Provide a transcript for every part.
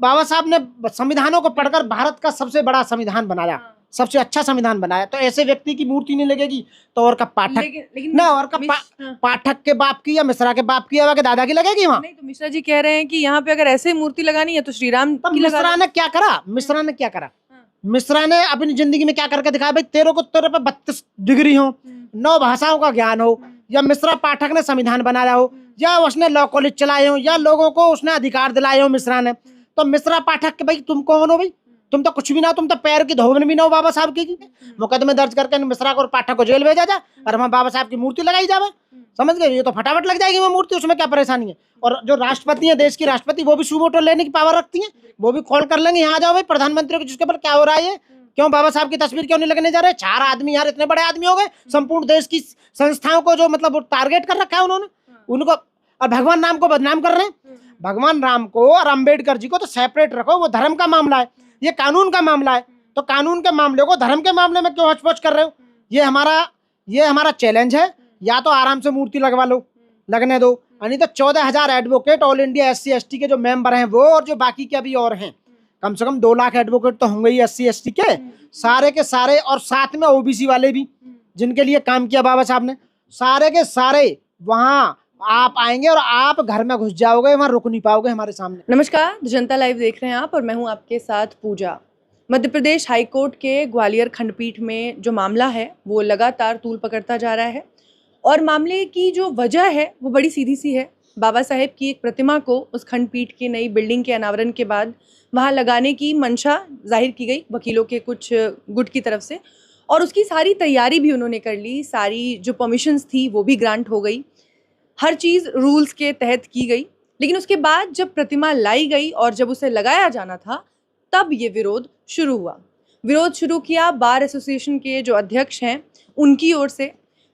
बाबा साहब ने संविधानों को पढ़कर भारत का सबसे बड़ा संविधान बनाया, सबसे अच्छा संविधान बनाया, तो ऐसे व्यक्ति की मूर्ति नहीं लगेगी तो और का पाठक ना, और का पाठक के बाप की या मिश्रा के बाप की या के दादा की लगेगी वहाँ? नहीं, तो मिश्रा जी कह रहे हैं कि यहाँ पे अगर ऐसे मूर्ति लगानी है तो श्री राम की लगा मिश्रा ने क्या करा? मिश्रा ने क्या करा? मिश्रा ने अपनी जिंदगी में क्या करके दिखाया? भाई तेरे पे 32 डिग्री हो, 9 भाषाओं का ज्ञान हो, या मिश्रा पाठक ने संविधान बनाया हो, या उसने लॉ कॉलेज चलाए हो, या लोगों को उसने अधिकार दिलाए हो मिश्रा ने, तो मिश्रा पाठक के भाई तुम कौन हो? भाई तुम तो कुछ भी ना हो, तुम तो पैर की धोबन भी ना हो बाबा साहब की। मुकदमे दर्ज करके मिश्रा को और पाठक को जेल भेजा जाए और वहाँ बाबा साहब की मूर्ति लगाई जाए, समझ गए? ये तो फटाफट लग जाएगी वो मूर्ति, उसमें क्या परेशानी है? और जो राष्ट्रपति है, देश की राष्ट्रपति, वो भी सुमोटो लेने की पावर रखती है, वो भी कॉल कर लेंगे, यहाँ आ जाओ भाई प्रधानमंत्री को, जिसके ऊपर क्या हो रहा है, क्यों बाबा साहब की तस्वीर क्यों नहीं लगने जा रहे? 4 आदमी यार, इतने बड़े आदमी हो गए, संपूर्ण देश की संस्थाओं को जो मतलब टारगेट कर रखा है उन्होंने, उनको, और भगवान राम को बदनाम कर रहे हैं। भगवान राम को और अम्बेडकर जी को तो सेपरेट रखो, वो धर्म का मामला है, ये कानून का मामला है, तो कानून के मामले को धर्म के मामले में क्यों हचपच कर रहे हो? ये हमारा चैलेंज है, या तो आराम से मूर्ति लगवा लो, लगने दो, नहीं तो 14,000 advocate all India SC ST के जो मेंबर हैं वो, और जो बाकी के अभी और हैं, कम से कम 2 लाख एडवोकेट तो होंगे ही SC ST के सारे के सारे, और साथ में OBC वाले भी जिनके लिए काम किया बाबा साहब ने, सारे के सारे वहाँ आप आएंगे और आप घर में घुस जाओगे, वहाँ रुक नहीं पाओगे हमारे सामने। नमस्कार, जनता लाइव देख रहे हैं आप, और मैं हूं आपके साथ पूजा। मध्य प्रदेश हाईकोर्ट के ग्वालियर खंडपीठ में जो मामला है वो लगातार तूल पकड़ता जा रहा है, और मामले की जो वजह है वो बड़ी सीधी सी है। बाबा साहेब की एक प्रतिमा को उस खंडपीठ की नई बिल्डिंग के अनावरण के बाद वहाँ लगाने की मंशा जाहिर की गई वकीलों के कुछ गुट की तरफ से, और उसकी सारी तैयारी भी उन्होंने कर ली, सारी जो परमिशंस थी वो भी ग्रांट हो गई, हर चीज़ रूल्स के तहत की गई। लेकिन उसके बाद जब प्रतिमा लाई गई और जब उसे लगाया जाना था, तब ये विरोध शुरू हुआ। विरोध शुरू किया बार एसोसिएशन के जो अध्यक्ष हैं उनकी ओर से,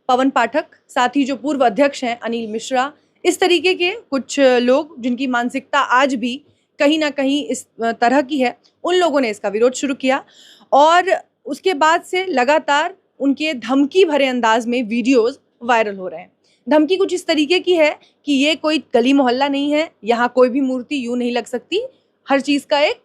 पवन पाठक, साथ ही जो पूर्व अध्यक्ष हैं अनिल मिश्रा, इस तरीके के कुछ लोग जिनकी मानसिकता आज भी कहीं ना कहीं इस तरह की है, उन लोगों ने इसका विरोध शुरू किया। और उसके बाद से लगातार उनके धमकी भरे अंदाज में वीडियोज़ वायरल हो रहे हैं। धमकी कुछ इस तरीके की है कि ये कोई गली मोहल्ला नहीं है, यहाँ कोई भी मूर्ति यूं नहीं लग सकती, हर चीज़ का एक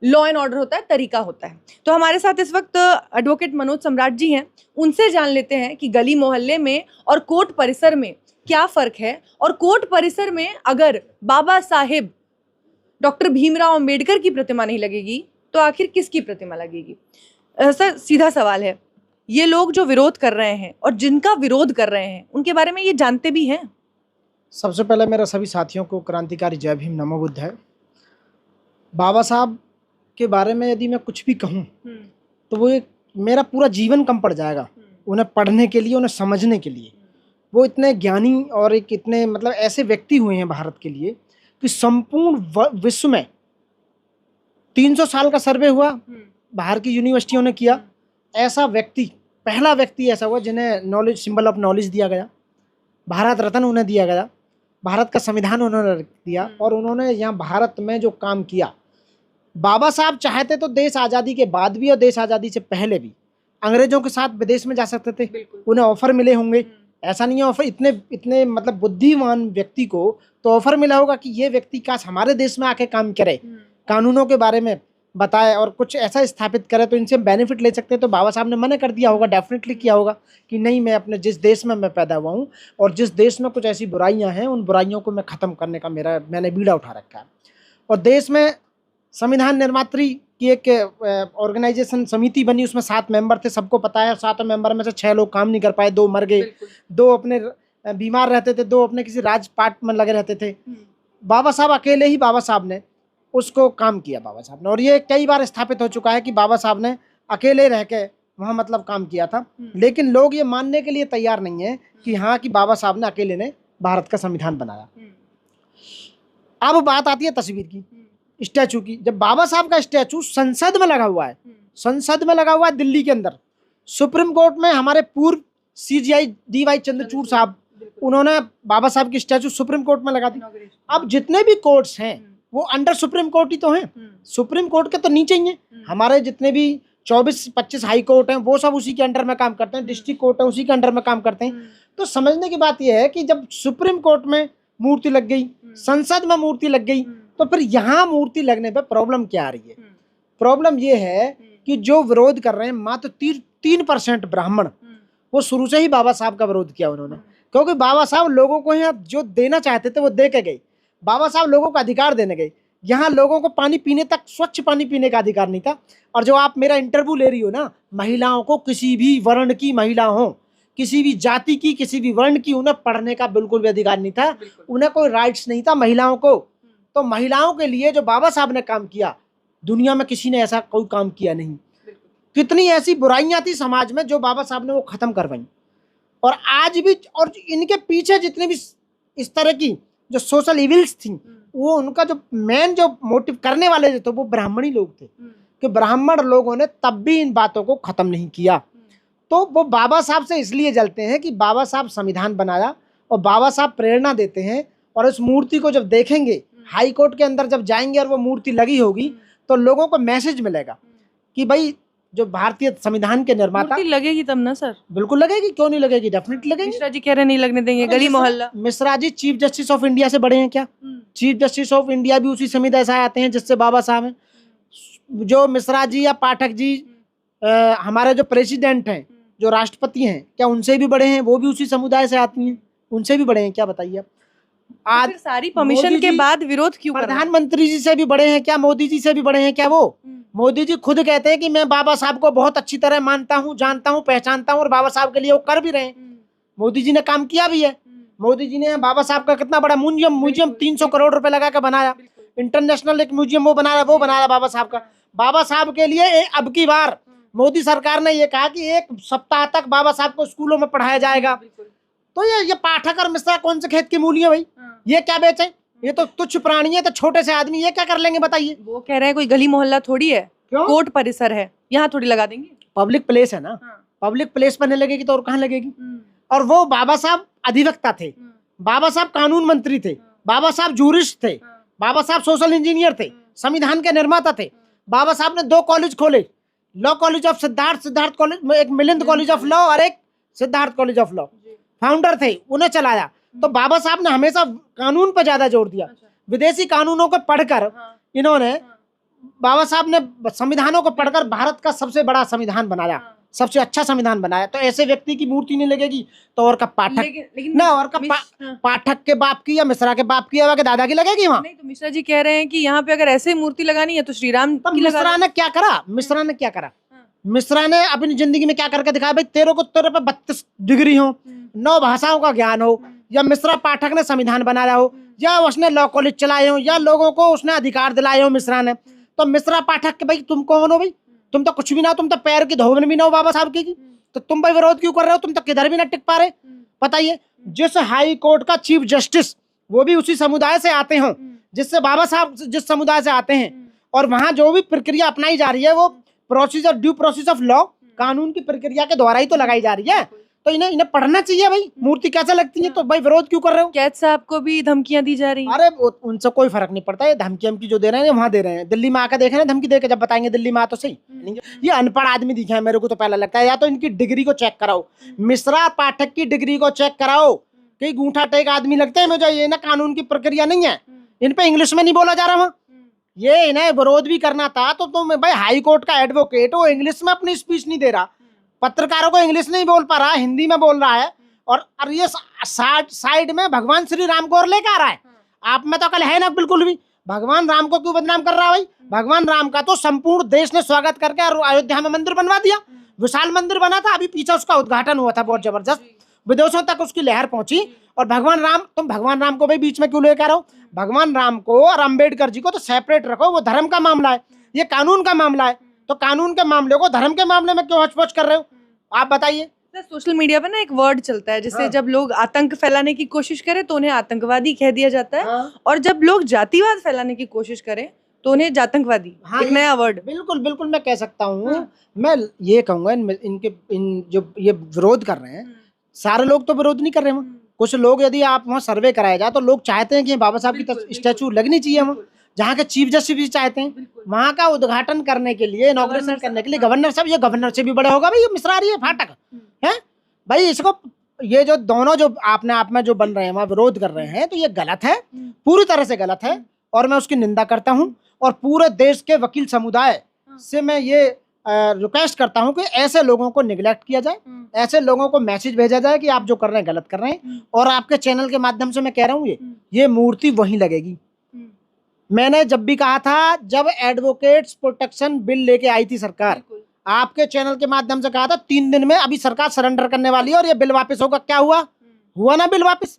लॉ एंड ऑर्डर होता है, तरीका होता है। तो हमारे साथ इस वक्त एडवोकेट मनोज सम्राट जी हैं, उनसे जान लेते हैं कि गली मोहल्ले में और कोर्ट परिसर में क्या फ़र्क है, और कोर्ट परिसर में अगर बाबा साहेब डॉक्टर भीमराव अम्बेडकर की प्रतिमा नहीं लगेगी तो आखिर किसकी प्रतिमा लगेगी? सर, सीधा सवाल है, ये लोग जो विरोध कर रहे हैं और जिनका विरोध कर रहे हैं उनके बारे में ये जानते भी हैं? सबसे पहले मेरा सभी साथियों को क्रांतिकारी जय भीम, नमो बुद्ध है। बाबा साहब के बारे में यदि मैं कुछ भी कहूँ तो वो एक मेरा पूरा जीवन कम पड़ जाएगा उन्हें पढ़ने के लिए, उन्हें समझने के लिए। वो इतने ज्ञानी और एक इतने मतलब ऐसे व्यक्ति हुए हैं भारत के लिए कि संपूर्ण विश्व में 300 साल का सर्वे हुआ, बाहर की यूनिवर्सिटियों ने किया, ऐसा व्यक्ति, पहला व्यक्ति ऐसा हुआ जिन्हें नॉलेज, सिंबल ऑफ नॉलेज दिया गया, भारत रत्न उन्हें दिया गया, भारत का संविधान उन्होंने दिया, और उन्होंने यहाँ भारत में जो काम किया। बाबा साहब चाहते तो देश आज़ादी के बाद भी और देश आज़ादी से पहले भी अंग्रेजों के साथ विदेश में जा सकते थे, उन्हें ऑफर मिले होंगे, ऐसा नहीं है ऑफर, इतने मतलब बुद्धिमान व्यक्ति को तो ऑफर मिला होगा कि ये व्यक्ति काश हमारे देश में आके काम करे, कानूनों के बारे में बताए और कुछ ऐसा स्थापित करे तो इनसे बेनिफिट ले सकते हैं। तो बाबा साहब ने मना कर दिया होगा, डेफिनेटली किया होगा कि नहीं, मैं अपने जिस देश में मैं पैदा हुआ हूँ और जिस देश में कुछ ऐसी बुराइयां हैं, उन बुराइयों को मैं ख़त्म करने का मैंने बीड़ा उठा रखा है। और देश में संविधान निर्मात्री की एक ऑर्गेनाइजेशन समिति बनी, उसमें 7 मेंबर थे, सबको पता है। 7 मेंबर में से 6 लोग काम नहीं कर पाए, 2 मर गए, 2 अपने बीमार रहते थे, 2 अपने किसी राजपाट में लगे रहते थे। बाबा साहब अकेले ही, बाबा साहब ने उसको काम किया, बाबा साहब ने। और ये कई बार स्थापित हो चुका है कि बाबा साहब ने अकेले रह के वहाँ मतलब काम किया था, लेकिन लोग ये मानने के लिए तैयार नहीं है कि हाँ, कि बाबा साहब ने अकेले ने भारत का संविधान बनाया। अब बात आती है तस्वीर की, स्टैचू की। जब बाबा साहब का स्टैचू संसद में लगा हुआ है, संसद में लगा हुआ है दिल्ली के अंदर, सुप्रीम कोर्ट में हमारे पूर्व CJI DY चंद्रचूड़ साहब, उन्होंने बाबा साहब की स्टैचू सुप्रीम कोर्ट में लगा दी। अब जितने भी कोर्ट्स हैं वो अंडर सुप्रीम कोर्ट ही तो हैं, सुप्रीम कोर्ट के तो नीचे ही हैं। हमारे जितने भी 24-25 हाई कोर्ट हैं वो सब उसी के अंडर में काम करते हैं, डिस्ट्रिक्ट कोर्ट है उसी के अंडर में काम करते हैं। तो समझने की बात यह है कि जब सुप्रीम कोर्ट में मूर्ति लग गई, संसद में मूर्ति लग गई, तो फिर यहाँ मूर्ति लगने पे प्रॉब्लम क्या आ रही है? प्रॉब्लम ये है कि जो विरोध कर रहे हैं मात्र 3% ब्राह्मण, वो शुरू से ही बाबा साहब का विरोध किया उन्होंने, क्योंकि बाबा साहब लोगों को यहाँ जो देना चाहते थे वो दे के गए। बाबा साहब लोगों को अधिकार देने गए। यहाँ लोगों को पानी पीने तक, स्वच्छ पानी पीने का अधिकार नहीं था। और जो आप मेरा इंटरव्यू ले रही हो ना, महिलाओं को, किसी भी वर्ण की महिला हो, किसी भी जाति की, किसी भी वर्ण की, उन्हें पढ़ने का बिल्कुल भी अधिकार नहीं था, उन्हें कोई राइट्स नहीं था महिलाओं को। तो महिलाओं के लिए जो बाबा साहब ने काम किया, दुनिया में किसी ने ऐसा कोई काम किया नहीं। कितनी ऐसी बुराइयां थी समाज में जो बाबा साहब ने वो खत्म करवाई। और आज भी, और इनके पीछे जितने भी इस तरह की जो सोशल इविल्स थी, वो उनका जो मेन जो मोटिव करने वाले जो थे वो ब्राह्मणी लोग थे, कि ब्राह्मण लोगों ने तब भी इन बातों को खत्म नहीं किया। तो वो बाबा साहब से इसलिए जलते हैं कि बाबा साहब संविधान बनाया और बाबा साहब प्रेरणा देते हैं। और उस मूर्ति को जब देखेंगे, हाई कोर्ट के अंदर जब जाएंगे और वो मूर्ति लगी होगी, तो लोगों को मैसेज मिलेगा कि भाई जो भारतीय संविधान के निर्माता, लगेगी तब ना सर? बिल्कुल लगेगी, क्यों नहीं लगेगी, डेफिनेटली लगेगी। मिश्रा जी कह रहे नहीं लगने देंगे, गली मोहल्ला। Mishra ji chief justice of India से बड़े हैं क्या? चीफ जस्टिस ऑफ इंडिया भी उसी समुदाय से आते हैं जिससे बाबा साहब हैं। जो मिश्रा जी या पाठक जी हमारे जो प्रेसिडेंट हैं, जो राष्ट्रपति हैं, क्या उनसे भी बड़े हैं? वो भी उसी समुदाय से आती हैं, उनसे भी बड़े हैं क्या? बताइए आप। आज सारी परमिशन के बाद विरोध क्यों? प्रधानमंत्री जी से भी बड़े हैं क्या? मोदी जी से भी बड़े हैं क्या? वो मोदी जी खुद कहते हैं कि मैं बाबा साहब को बहुत अच्छी तरह मानता हूँ, जानता हूँ, पहचानता हूँ, और बाबा साहब के लिए वो कर भी रहे हैं। मोदी जी ने काम किया भी है। मोदी जी ने बाबा साहब का कितना बड़ा म्यूजियम 300 करोड़ रुपए लगा कर बनाया, इंटरनेशनल एक म्यूजियम वो बनाया बाबा साहब का। बाबा साहब के लिए अब की बार मोदी सरकार ने ये कहा कि 1 सप्ताह तक बाबा साहब को स्कूलों में पढ़ाया जाएगा। तो ये पाठक और मिश्रा कौन से खेत की मूली है भाई? ये क्या बेचे? ये तो तुच्छ प्राणी है, तो छोटे से आदमी ये क्या कर लेंगे बताइए? वो कह रहे हैं कोई गली मोहल्ला थोड़ी है, कोर्ट परिसर है, यहाँ थोड़ी लगा देंगे। पब्लिक प्लेस है ना। पब्लिक प्लेस पर नहीं लगेगी तो और कहाँ लगेगी? और वो बाबा साहब अधिवक्ता थे, बाबा साहब कानून मंत्री थे, बाबा साहब जूरिस्ट थे, बाबा साहब सोशल इंजीनियर थे, संविधान के निर्माता थे। बाबा साहब ने 2 कॉलेज खोले, law college of Siddharth college, एक मिलिंद कॉलेज ऑफ लॉ और एक Siddharth college of law. Founder थे, उन्हें चलाया। तो बाबा साहब ने हमेशा कानून पर ज्यादा जोर दिया। विदेशी कानूनों को पढ़कर इन्होंने, बाबा साहब ने संविधानों को पढ़कर भारत का सबसे बड़ा संविधान बनाया, सबसे अच्छा संविधान बनाया। तो ऐसे व्यक्ति की मूर्ति नहीं लगेगी तो और का पाठक ना, और का पाठक के बाप की या मिश्रा के बाप की या दादा की लगेगी वहाँ? नहीं, तो मिश्रा जी कह रहे हैं कि यहाँ पे अगर ऐसे मूर्ति लगानी है तो श्री राम की मिश्रा ने क्या करा? मिश्रा ने क्या करा? मिश्रा ने अपनी जिंदगी में क्या करके दिखाया भाई? तेरे पे 32 डिग्री हो, 9 भाषाओं का ज्ञान हो, या मिश्रा पाठक ने संविधान बनाया हो, या उसने लॉ कॉलेज चलाए हो, या लोगों को उसने अधिकार दिलाए हो मिश्रा ने। तो मिश्रा पाठक के भाई तुम कौन हो भाई? तुम तो कुछ भी ना हो, तुम तो पैर की धोबन भी ना हो बाबा साहब की। तो तुम भाई विरोध क्यों कर रहे हो? तुम तो किधर भी ना टिक पा रहे। बताइए, जिस हाई कोर्ट का चीफ जस्टिस वो भी उसी समुदाय से आते हो जिससे बाबा साहब जिस समुदाय से आते हैं, और वहां जो भी प्रक्रिया अपनाई जा रही है वो procedure, due process of law, कानून की प्रक्रिया के द्वारा ही तो लगाई जा रही है। तो इन्हें पढ़ना चाहिए भाई, मूर्ति कैसे लगती है। तो भाई विरोध क्यों कर रहे हो? कैद साहब को भी धमकियां दी जा रही हैं। अरे उनसे कोई फर्क नहीं पड़ता, ये धमकी हमकी जो दे रहे हैं वहां दे रहे हैं। दिल्ली में आकर देखे ना धमकी देके, जब बताएंगे दिल्ली में आ तो सही। ये अनपढ़ आदमी दिखे हैं मेरे को तो पहला लगता है। या तो इनकी डिग्री को चेक कराओ, मिश्रा पाठक की डिग्री को चेक कराओ। कई गूंठा टेक आदमी लगते हैं मुझे, ये ना कानून की प्रक्रिया नहीं है, इन पे इंग्लिश में नहीं बोला जा रहा। ये इन्हें विरोध भी करना था तो तुम भाई हाई कोर्ट का एडवोकेट, वो इंग्लिश में अपनी स्पीच नहीं दे रहा, पत्रकारों को इंग्लिश नहीं बोल पा रहा, हिंदी में बोल रहा है। और ये साइड में भगवान श्री राम को और लेकर आ रहा है। आप में तो कल है ना बिल्कुल भी। भगवान राम को क्यों बदनाम कर रहा है भाई? भगवान राम का तो संपूर्ण देश ने स्वागत करके अयोध्या में मंदिर बनवा दिया। विशाल मंदिर बना था, अभी पीछे उसका उद्घाटन हुआ था, बहुत जबरदस्त, विदेशों तक उसकी लहर पहुंची। और भगवान राम, तुम भगवान राम को भाई बीच में क्यों लेकर आओ? भगवान राम को और अम्बेडकर जी को तो सेपरेट रखो, वो धर्म का मामला है, ये कानून का मामला है। तो कानून के मामले को धर्म के मामले में क्यों हचपच कर रहे हो? आप बताइए। सोशल मीडिया पर ना एक वर्ड चलता है जिससे जब लोग आतंक फैलाने की कोशिश करें तो उन्हें आतंकवादी कह दिया जाता है, और जब लोग जातिवाद फैलाने की कोशिश करें तो उन्हें जातंकवादी। एक नया वर्ड। बिल्कुल बिल्कुल मैं कह सकता हूँ। मैं ये कहूँगा इन जो ये विरोध कर रहे हैं, सारे लोग तो विरोध नहीं कर रहे हैं। कुछ लोग, यदि आप वहाँ सर्वे कराया जाए तो लोग चाहते हैं कि बाबा साहब की स्टैचू लगनी चाहिए वहाँ। जहाँ के चीफ जस्टिस भी चाहते हैं वहाँ का उद्घाटन करने के लिए, इनॉग्रेशन करने के लिए गवर्नर साहब, ये गवर्नर से भी बड़ा होगा भाई, ये मिश्रा रही है फाटक है भाई। इसको ये जो दोनों जो आपने आप में जो बन रहे हैं वहाँ विरोध कर रहे हैं, तो ये गलत है, पूरी तरह से गलत है। और मैं उसकी निंदा करता हूँ। और पूरे देश के वकील समुदाय से मैं ये रिक्वेस्ट करता हूँ कि ऐसे लोगों को निगलेक्ट किया जाए, ऐसे लोगों को मैसेज भेजा जाए कि आप जो कर रहे हैं गलत कर रहे हैं। और आपके चैनल के माध्यम से मैं कह रहा हूँ ये मूर्ति वहीं लगेगी। मैंने जब भी कहा था, जब एडवोकेट्स प्रोटेक्शन बिल लेके आई थी सरकार, आपके चैनल के माध्यम से कहा था 3 दिन में अभी सरकार सरेंडर करने वाली है और ये बिल वापस होगा। क्या हुआ? हुआ ना बिल वापस।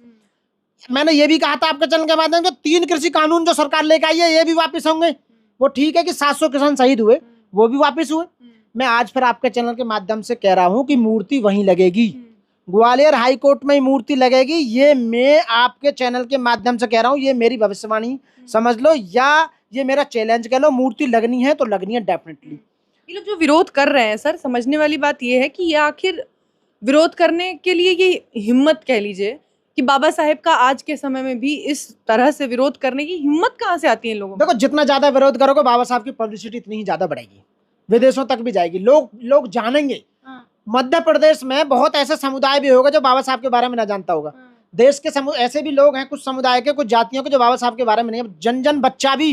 मैंने ये भी कहा था आपके चैनल के माध्यम से 3 कृषि कानून जो सरकार लेके आई है ये भी वापस होंगे। वो ठीक है कि 700 किसान शहीद हुए, वो भी वापस हुए। मैं आज फिर आपके चैनल के माध्यम से कह रहा हूं कि मूर्ति वहीं लगेगी, ग्वालियर हाई कोर्ट में ही मूर्ति लगेगी। ये मैं आपके चैनल के माध्यम से कह रहा हूं, ये मेरी भविष्यवाणी समझ लो या ये मेरा चैलेंज कह लो। मूर्ति लगनी है तो लगनी है डेफिनेटली। ये लोग जो विरोध कर रहे हैं सर, समझने वाली बात ये है कि ये आखिर विरोध करने के लिए ये हिम्मत कह लीजिए कि बाबा साहेब का आज के समय में भी इस तरह से विरोध करने की हिम्मत कहाँ से आती है लोगों को? देखो, जितना ज्यादा विरोध करोगे बाबा साहब की पब्लिसिटी इतनी ही ज्यादा बढ़ेगी, विदेशों तक भी जाएगी, लोग जानेंगे। मध्य प्रदेश में बहुत ऐसे समुदाय भी होगा जो बाबा साहब के बारे में ना जानता होगा। देश के ऐसे भी लोग हैं, कुछ समुदाय के, कुछ जातियों के, जो बाबा साहब के बारे में नहीं, जन बच्चा भी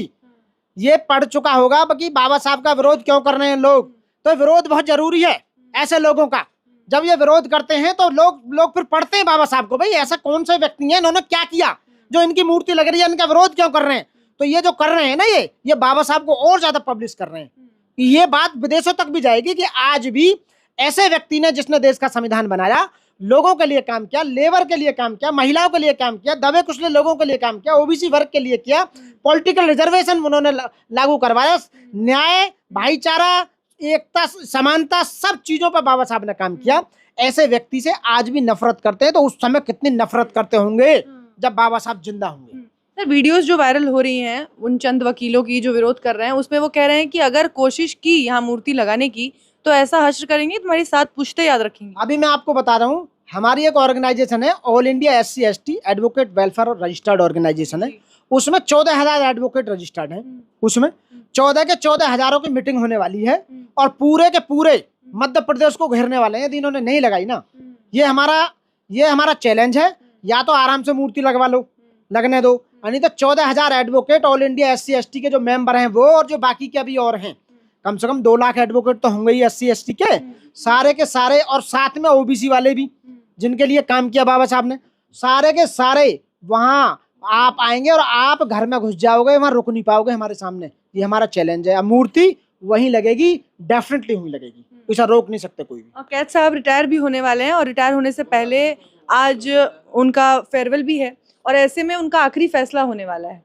ये पढ़ चुका होगा कि बाबा साहब का विरोध क्यों कर रहे हैं लोग। तो विरोध बहुत जरूरी है ऐसे लोगों का। जब ये विरोध करते हैं तो लोग फिर पढ़ते हैं बाबा साहब को, भाई ऐसा कौन से व्यक्ति हैं, इन्होंने क्या किया जो इनकी मूर्ति लग रही है, इनका विरोध क्यों कर रहे हैं। तो ये जो कर रहे हैं ना, ये बाबा साहब को और ज्यादा पब्लिश कर रहे हैं। ये बात विदेशों तक भी जाएगी कि आज भी ऐसे व्यक्ति ने, जिसने देश का संविधान बनाया, लोगों के लिए काम किया, लेबर के लिए काम किया, महिलाओं के लिए काम किया, दबे कुचले लोगों के लिए काम किया, ओबीसी वर्ग के लिए किया, पॉलिटिकल रिजर्वेशन उन्होंने लागू करवाया, न्याय, भाईचारा, एकता, समानता, सब चीजों पर बाबा साहब ने काम किया। ऐसे व्यक्ति से आज भी नफरत करते हैं, तो उस समय कितनी नफरत करते होंगे जब बाबा साहब जिंदा होंगे। सर, वीडियोस जो वायरल हो रही हैं उन चंद वकीलों की जो विरोध कर रहे हैं, उसमें वो कह रहे हैं कि अगर कोशिश की यहाँ मूर्ति लगाने की तो ऐसा हश्र करेंगे, तुम्हारी 7 पुश्ते याद रखेंगे। अभी मैं आपको बता रहा हूँ, हमारी एक ऑर्गेनाइजेशन है, all India SC/ST advocate welfare और रजिस्टर्ड ऑर्गेनाइजेशन है। उसमें 14,000 एडवोकेट रजिस्टर्ड हैं। उसमें 14 के 14,000 की मीटिंग होने वाली है और पूरे के पूरे मध्य प्रदेश को घेरने वाले हैं। यदि इन्होंने नहीं लगाई ना, ये हमारा चैलेंज है, या तो आराम से मूर्ति लगवा लो, लगने दो, यानी तो 14,000 एडवोकेट ऑल इंडिया SC/ST के जो मेंबर हैं वो, और जो बाकी के अभी और हैं, कम से कम 2 लाख एडवोकेट तो होंगे ही SC/ST के सारे के सारे, और साथ में OBC वाले भी जिनके लिए काम किया बाबा साहब ने, सारे के सारे वहाँ आप आएंगे और आप घर में घुस जाओगे, वहाँ रुक नहीं पाओगे हमारे सामने। ये हमारा चैलेंज है। मूर्ति वहीं लगेगी, डेफिनेटली वहीं लगेगी, इसे रोक नहीं सकते कोई भी। और कैद साहब रिटायर भी होने वाले हैं और रिटायर होने से पहले आज उनका फेयरवेल भी है और ऐसे में उनका आखिरी फैसला होने वाला है।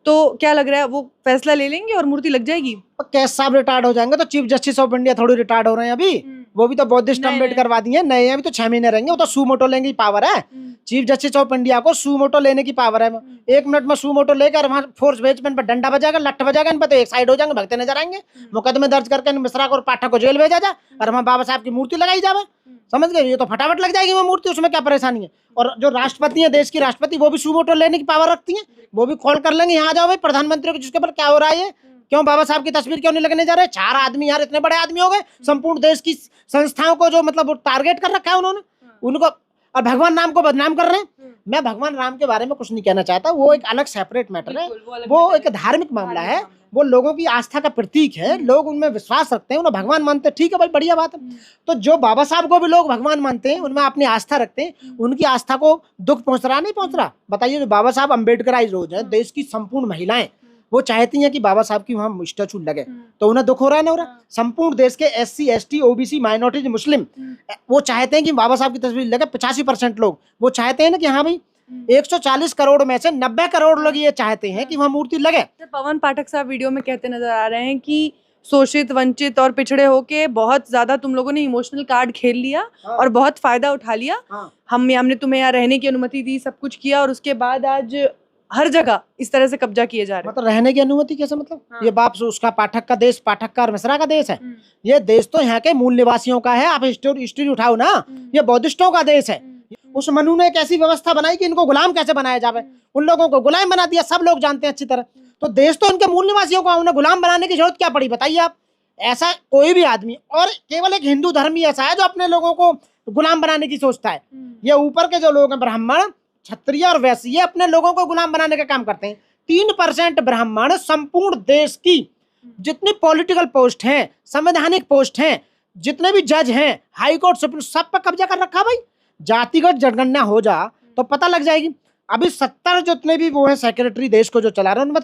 तो क्या लग रहा है, वो फैसला ले लेंगे और मूर्ति लग जाएगी? कैद साहब रिटायर्ड हो जाएंगे तो चीफ जस्टिस ऑफ इंडिया थोड़ी रिटायर्ड हो रहे हैं अभी, वो भी तो बौद्धिस्ट अम्बेडकर वादी हैं, नए अभी तो 6 महीने रहेंगे, वो तो सूमोटो लेने की पावर है। चीफ जस्टिस ऑफ इंडिया को सूमोटो लेने की पावर है। 1 मिनट में सूमोटो लेकर वहाँ फोर्स बेचमेंट पर डंडा बजाएगा, लठ बजाएगा, इन पर तो एक साइड हो जाएंगे, भगते नजर आएंगे, मुकदमे दर्ज करके मिश्रा और पाठक को जेल भेजा जाए और वहाँ बाबा साहब की मूर्ति लगाई जाए। समझ गए? ये तो फटाफट लग जाएगी वो मूर्ति, उसमें क्या परेशानी है। और जो राष्ट्रपति है, देश की राष्ट्रपति, वो भी सूमोटो लेने की पावर रखती है, वो भी कॉल कर लेंगे, यहाँ आ जाओ भाई प्रधानमंत्री को, जिसके ऊपर क्या हो रहा है, क्यों बाबा साहब की तस्वीर क्यों नहीं लगने जा रहे। 4 आदमी यार, इतने बड़े आदमी हो गए, संपूर्ण देश की संस्थाओं को जो मतलब टारगेट कर रखा है उन्होंने, उनको, और भगवान राम को बदनाम कर रहे हैं। मैं भगवान राम के बारे में कुछ नहीं कहना चाहता, वो एक अलग सेपरेट मैटर है, वो एक धार्मिक मामला है, वो लोगों की आस्था का प्रतीक है, लोग उनमें विश्वास रखते हैं, उन्हें भगवान मानते हैं, ठीक है भाई, बढ़िया बात है। तो जो बाबा साहब को भी लोग भगवान मानते हैं, उनमें अपनी आस्था रखते हैं, उनकी आस्था को दुख पहुंच रहा नहीं पहुंच रहा? बताइए, जो बाबा साहब अम्बेडकराइज रोज है, देश की संपूर्ण महिलाएं वो चाहती हैं कि बाबा साहब की वहाँ स्टैचू लगे, तो उन्हें दुख हो रहा है ना हो रहा? संपूर्ण देश के SC/ST OBC माइनॉरिटीज मुस्लिम वो चाहते हैं कि बाबा साहब की तस्वीर लगे। 85% लोग वो चाहते हैं ना कि हाँ भाई, 140 करोड़ में से 90 करोड़ लोग ये चाहते हैं कि वहाँ मूर्ति लगे। पवन पाठक साहब वीडियो में कहते नजर आ रहे हैं कि शोषित, वंचित और पिछड़े होके बहुत ज्यादा तुम लोगों ने इमोशनल कार्ड खेल लिया और बहुत फायदा उठा लिया। हमने तुम्हें यहाँ रहने की अनुमति दी, सब कुछ किया, और उसके बाद आज हर जगह इस तरह से कब्जा किए जा रहे हैं। मतलब रहने की अनुमति कैसे? मतलब ये बाप उसका पाठक का देश, पाठक का और मिश्रा का देश है। ये देश तो यहाँ के मूल निवासियों का है। आप हिस्ट्री उठाओ ना, ये बौद्धिस्टों का देश है। उस मनु ने एक ऐसी व्यवस्था बनाई कि इनको गुलाम कैसे बनाया जाए, उन लोगों को गुलाम बना दिया, सब लोग जानते हैं अच्छी तरह। तो देश तो इनके मूल निवासियों का, उन्हें गुलाम बनाने की जरूरत क्या पड़ी बताइए आप? ऐसा कोई भी आदमी, और केवल एक हिंदू धर्म ही ऐसा है जो अपने लोगों को गुलाम बनाने की सोचता है। ये ऊपर के जो लोग हैं, ब्राह्मण, क्षत्रिय और वैश्य, ये अपने लोगों को गुलाम बनाने का काम करते हैं। 3% ब्राह्मण संपूर्ण देश की जितनी पॉलिटिकल पोस्ट हैं, संवैधानिक पोस्ट हैं, जितने भी जज हैं, हाई कोर्ट, सुप्रीम, सब पर कब्जा कर रखा भाई। जातिगत जनगणना हो जा तो पता लग जाएगी। अभी 70 जितने भी वो है सेक्रेटरी देश को जो चला रहे हैं, उनमें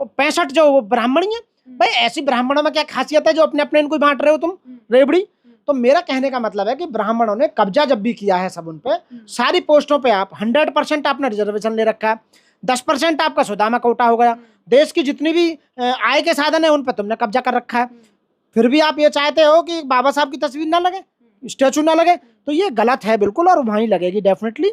65 जो ब्राह्मण ही है। भाई ऐसी ब्राह्मणों में क्या खासियत है जो अपने अपने इनको बांट रहे हो तुम रेबड़ी। तो मेरा कहने का मतलब है कि ब्राह्मणों ने कब्जा जब भी किया है सब उन पे, सारी पोस्टों पे आप 100% आपने रिजर्वेशन ले रखा है, 10% आपका सुदामा कोटा हो गया, देश की जितनी भी आय के साधन है उन पे तुमने कब्जा कर रखा है। फिर भी आप ये चाहते हो कि बाबा साहब की तस्वीर ना लगे, स्टैचू ना लगे, तो ये गलत है बिल्कुल, और वहीं लगेगी डेफिनेटली।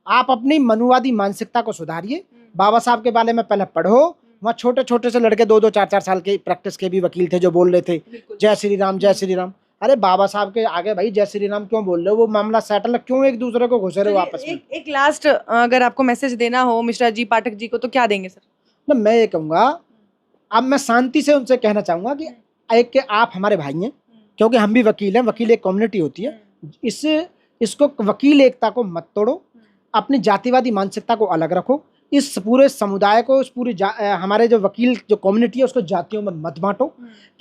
आप अपनी मनुवादी मानसिकता को सुधारिए, बाबा साहब के बारे में पहले पढ़ो। वहाँ छोटे छोटे से लड़के 2-2, 4-4 साल के प्रैक्टिस के भी वकील थे जो बोल रहे थे जय श्री राम, जय श्री राम। अरे बाबा साहब के आगे भाई जय श्री राम क्यों बोल रहे हो? वो मामला सेटल है, क्यों एक दूसरे को घुसे रहे हो आपस में? एक लास्ट अगर आपको मैसेज देना हो मिश्रा जी, पाठक जी को, तो क्या देंगे सर? ना मैं ये कहूँगा, अब मैं शांति से उनसे कहना चाहूँगा कि एक के आप हमारे भाई हैं, क्योंकि हम भी वकील हैं, वकील एक कम्युनिटी होती है। इसको वकील एकता को मत तोड़ो, अपनी जातिवादी मानसिकता को अलग रखो, इस पूरे समुदाय को, इस पूरी हमारे जो वकील जो कम्युनिटी है उसको जातियों में मत बांटो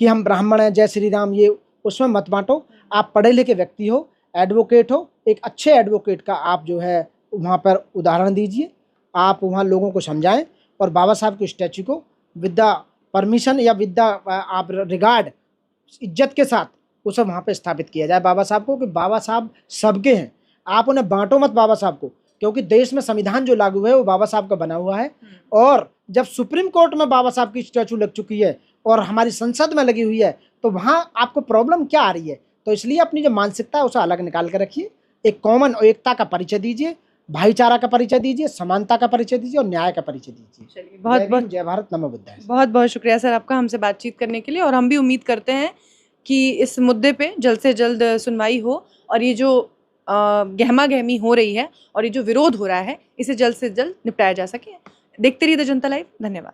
कि हम ब्राह्मण हैं, जय श्री राम, ये उसमें मत बांटो। आप पढ़े लिखे व्यक्ति हो, एडवोकेट हो, एक अच्छे एडवोकेट का आप जो है वहाँ पर उदाहरण दीजिए, आप वहाँ लोगों को समझाएं, और बाबा साहब की स्टैचू को विद द परमिशन या विद द आप रिगार्ड, इज्जत के साथ उसे वहाँ पे स्थापित किया जाए बाबा साहब को, कि बाबा साहब सबके हैं। आप उन्हें बांटो मत बाबा साहब को, क्योंकि देश में संविधान जो लागू है वो बाबा साहब का बना हुआ है। और जब सुप्रीम कोर्ट में बाबा साहब की स्टैचू लग चुकी है और हमारी संसद में लगी हुई है, तो वहाँ आपको प्रॉब्लम क्या आ रही है? तो इसलिए अपनी जो मानसिकता है उसे अलग निकाल कर रखिए, एक कॉमन एकता का परिचय दीजिए, भाईचारा का परिचय दीजिए, समानता का परिचय दीजिए और न्याय का परिचय दीजिए। चलिए, बहुत बहुत जय भारत, नमो बुद्धाय। बहुत बहुत शुक्रिया सर आपका हमसे बातचीत करने के लिए, और हम भी उम्मीद करते हैं कि इस मुद्दे पे जल्द से जल्द सुनवाई हो, और ये जो गहमा गहमी हो रही है और ये जो विरोध हो रहा है, इसे जल्द से जल्द निपटाया जा सके। देखते रहिए द जनता लाइव। धन्यवाद।